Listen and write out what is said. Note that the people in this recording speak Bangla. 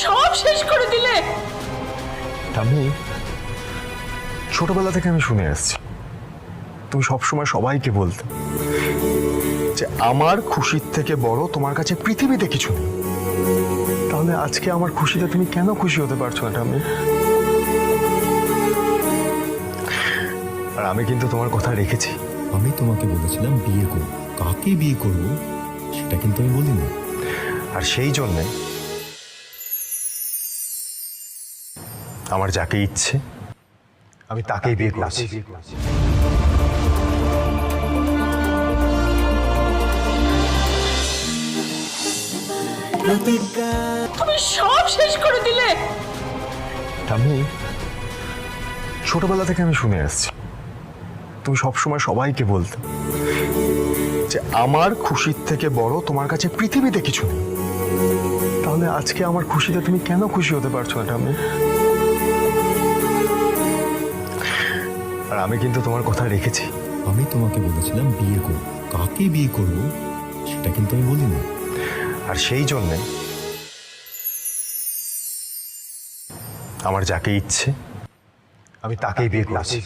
সব শেষ করে দিলে। আমি ছোটবেলা থেকে আমি শুনে আসছি, তুমি সবসময় সবাইকে বলতে যে আমার খুশির থেকে বড় তোমার কাছে পৃথিবীতে কিছু নেই। তাহলে আজকে আমার খুশিতে তুমি কেন খুশি হতে পারছো না আমি? আর আমি কিন্তু তোমার কথা রেখেছি। আমি তোমাকে বলেছিলাম বিয়ে করব, কাকে বিয়ে করব সেটা কিন্তু আমি বলিনি। আর সেই জন্যে আমার যাকে ইচ্ছে আমি তাকেই বিয়ে করছি। তুমি সব শেষ করে দিলে। আমি ছোটবেলা থেকে আমি শুনে আসছি, তুমি সবসময় সবাইকে বলতে যে আমার খুশির থেকে বড় তোমার কাছে পৃথিবীতে কিছু নেই। তাহলে আজকে আমার খুশিতে তুমি কেন খুশি হতে পারছো না আমি? আর আমি কিন্তু তোমার কথা রেখেছি। আমি তোমাকে বলেছিলাম বিয়ে করব, কাকে বিয়ে করব সেটা কিন্তু আমি বলিনি। আর সেই জন্যে আমার যাকে ইচ্ছে আমি তাকেই বিয়ে করছি।